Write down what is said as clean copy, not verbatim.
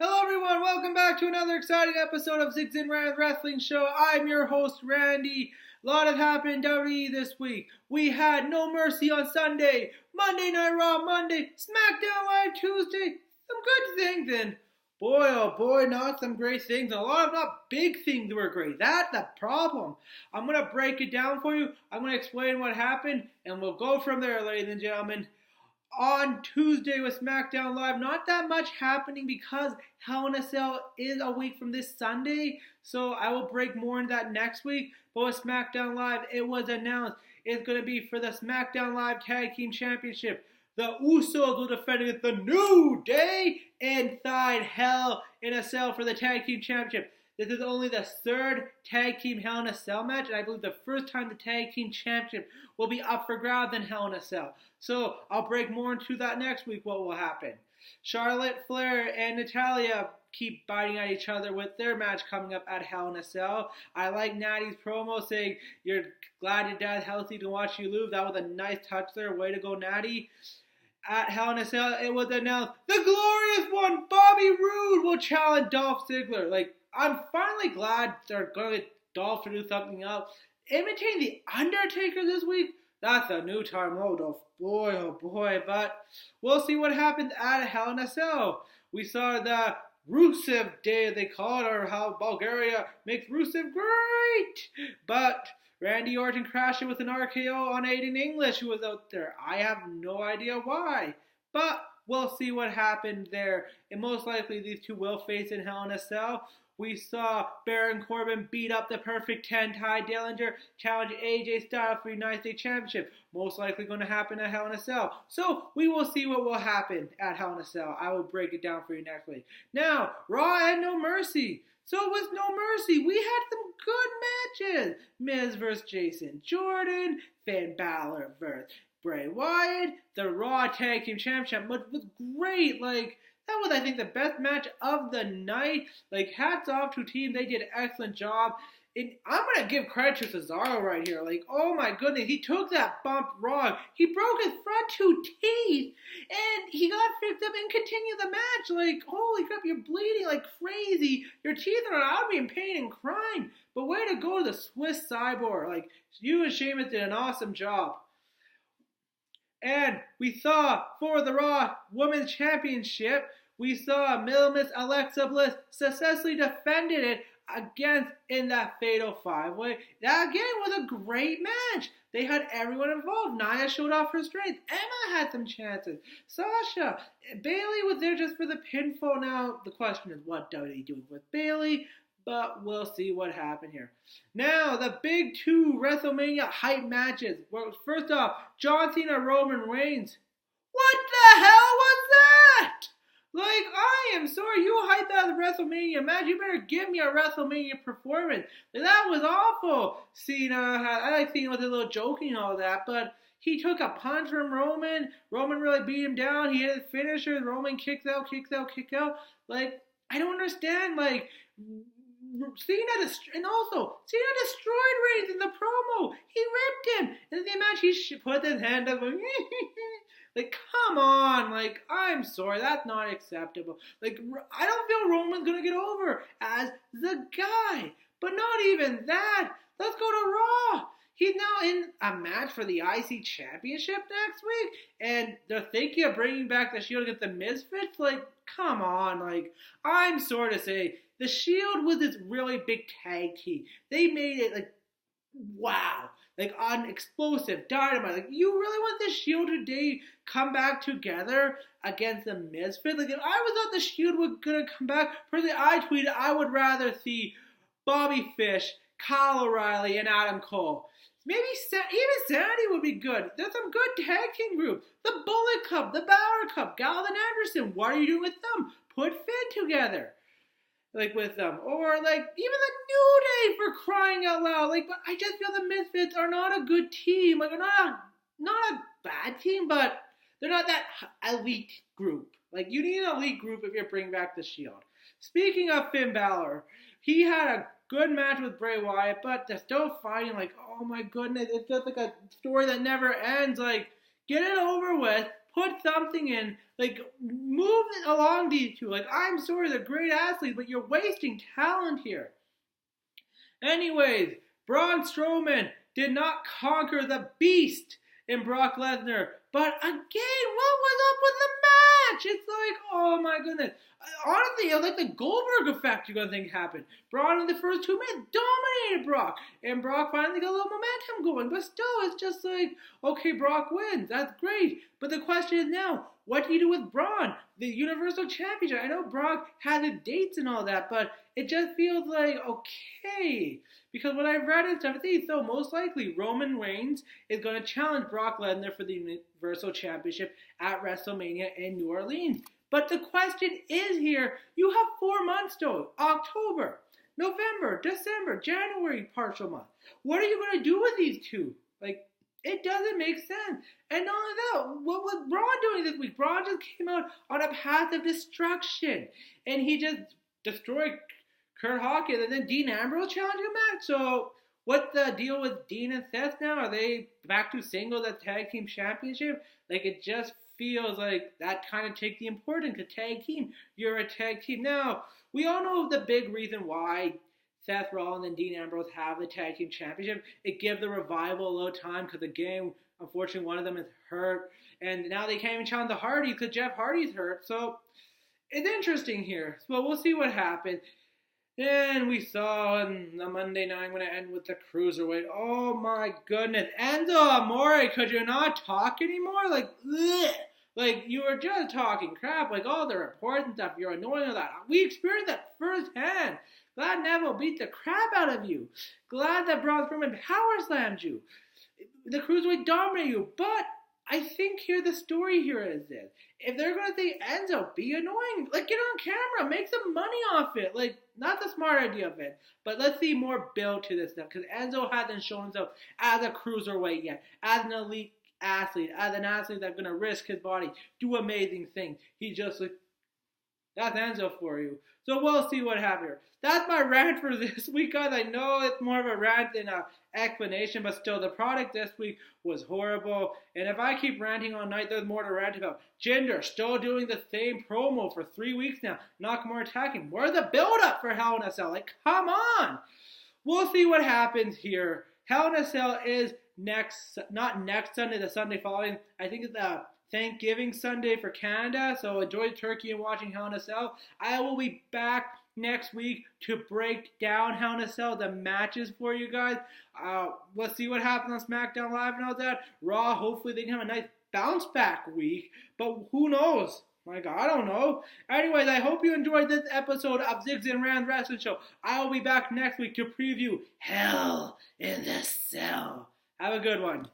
Hello everyone, welcome back to another exciting episode of Segs and Rand Wrestling Show. I'm your host, Randy. A lot has happened in WWE this week. We had No Mercy on Sunday, Monday Night Raw Monday, Smackdown Live Tuesday. Some good things, and boy oh boy, not some great things. A lot of not big things were great. That's the problem. I'm going to break it down for you. I'm going to explain what happened, and we'll go from there, ladies and gentlemen. On Tuesday with SmackDown Live, not that much happening because Hell in a Cell is a week from this Sunday, so I will break more into that next week. But with SmackDown Live, it was announced it's going to be for the SmackDown Live Tag Team Championship. The Usos will defend against the New Day inside Hell in a Cell for the Tag Team Championship. This is only the third Tag Team Hell in a Cell match, and I believe the first time the Tag Team Championship will be up for grabs in Hell in a Cell. So I'll break more into that next week, what will happen. Charlotte Flair and Natalya keep biting at each other with their match coming up at Hell in a Cell. I like Natty's promo saying, "You're glad your dad's healthy to watch you lose." That was a nice touch there. Way to go, Natty. At Hell in a Cell, it was announced the glorious one, Bobby Roode, will challenge Dolph Ziggler. I'm finally glad they're going to get Dolph to do something else. Imitating The Undertaker this week? That's a new time. Oh boy. But we'll see what happens at Hell in a Cell. We saw the Rusev Day, they call it, or how Bulgaria makes Rusev great. But Randy Orton crashed it with an RKO on Aiden English, who was out there. I have no idea why. But we'll see what happened there. And most likely these two will face in Hell in a Cell. We saw Baron Corbin beat up the Perfect 10, Ty Dillinger, challenge AJ Styles for the United States Championship. Most likely going to happen at Hell in a Cell. So we will see what will happen at Hell in a Cell. I will break it down for you next week. Now, Raw and No Mercy. So with No Mercy, we had some good matches. Miz vs. Jason Jordan, Finn Balor vs. Bray Wyatt, the Raw Tag Team Championship was great. That was, I think, the best match of the night. Hats off to team. They did an excellent job. And I'm going to give credit to Cesaro right here. Oh my goodness, he took that bump wrong. He broke his front two teeth, and he got fixed up and continued the match. Holy crap, you're bleeding like crazy. Your teeth are out of me in pain and crying. But way to go to the Swiss Cyborg. You and Sheamus did an awesome job. And we saw for the Raw Women's Championship, we saw Middle Miss Alexa Bliss successfully defended it against in that Fatal 5-Way. That again was a great match. They had everyone involved. Nia showed off her strength. Emma had some chances. Sasha. Bayley was there just for the pinfall. Now the question is, what are they doing with Bayley? But we'll see what happened here. Now, the big two WrestleMania hype matches. Well, first off, John Cena, Roman Reigns. What the hell was that? I am sorry, you hyped that the WrestleMania match. You better give me a WrestleMania performance. That was awful. I like Cena with a little joking and all that, but he took a punch from Roman. Roman really beat him down. He hit his finisher. Roman kicks out. I don't understand. Cena destroyed Reigns in the promo. He ripped him. And in the match, he put his hand up. Come on. I'm sorry. That's not acceptable. I don't feel Roman's going to get over as the guy. But not even that. Let's go to Raw. He's now in a match for the IC Championship next week. And they're thinking of bringing back the Shield against the Misfits. Come on. I'm sorry to say, the Shield was this really big tag team. They made it wow. On explosive dynamite. You really want the Shield today come back together against the Misfits? If I thought the Shield was going to come back, personally, I tweeted I would rather see Bobby Fish, Kyle O'Reilly, and Adam Cole. Maybe even Sanity would be good. There's some good tag team groups. The Bullet Club, the Balor Club, Galvin Anderson. What are you doing with them? Put Finn together. With them. Or, even the New Day, for crying out loud. But I just feel the Misfits are not a good team. They're not a bad team, but they're not that elite group. You need an elite group if you're bringing back the Shield. Speaking of Finn Balor, he had a good match with Bray Wyatt, but they're still fighting. Oh my goodness, it's just a story that never ends. Get it over with. put something in. Like, move it along these two. Like, I'm sorry, they're great athletes, but you're wasting talent here. Anyways, Braun Strowman did not conquer the beast in Brock Lesnar. But again, what was up with the match? It's like, oh my goodness. Honestly, like the Goldberg effect you're going to think happened. Braun in the first 2 minutes dominated Brock. And Brock finally got a little momentum going. But still, it's just like, okay, Brock wins. That's great. But the question is now, what do you do with Braun? The Universal Championship. I know Brock had the dates and all that, but it just feels like, okay. Because what I've read and stuff, I think so most likely Roman Reigns is going to challenge Brock Lesnar for the Universal Championship at WrestleMania in New Orleans. But the question is here, you have 4 months though. October, November, December, January, partial month. What are you going to do with these two? Like, it doesn't make sense. And not only that, what was Braun doing this week? Braun just came out on a path of destruction. And he just destroyed Kurt Hawkins, and then Dean Ambrose challenging him back. So, what's the deal with Dean and Seth now? Are they back to singles at Tag Team Championship? Like, it just feels like that kind of takes the importance to tag team. You're a tag team. Now, we all know the big reason why Seth Rollins and Dean Ambrose have the Tag Team Championship. It gives the Revival a little time because, again, unfortunately, one of them is hurt. And now they can't even challenge the Hardys because Jeff Hardy's hurt. So, it's interesting here. So, we'll see what happens. Then we saw on the Monday night, I'm going to end with the Cruiserweight. Oh my goodness. Enzo Amore, could you not talk anymore? Like, ugh. Like, you were just talking crap, like all the reports and stuff. You're annoying with that. We experienced that firsthand. Glad Neville beat the crap out of you. Glad that Braun Strowman power slammed you. The Cruiserweight dominated you. But I think here the story here is this. If they're going to say, Enzo, be annoying, like, get on camera, make some money off it. Like, not the smart idea of it. But let's see more build to this stuff. Because Enzo hasn't shown himself as a Cruiserweight yet. As an elite athlete. As an athlete that's going to risk his body. Do amazing things. He just, like, that's Enzo for you. So we'll see what happens here. That's my rant for this week, guys. I know it's more of a rant than an explanation, but still, the product this week was horrible. And if I keep ranting all night, there's more to rant about. Jinder still doing the same promo for 3 weeks now. Nakamura attacking. Where's the build-up for Hell in a Cell? Like, come on! We'll see what happens here. Hell in a Cell is not next Sunday, the Sunday following. I think it's Thanksgiving Sunday for Canada, so enjoy turkey and watching Hell in a Cell. I will be back next week to break down Hell in a Cell, the matches for you guys. We'll see what happens on SmackDown Live and all that. Raw, hopefully they can have a nice bounce back week, but who knows? My God, I don't know. Anyways, I hope you enjoyed this episode of Zigs and Rand Wrestling Show. I will be back next week to preview Hell in the Cell. Have a good one.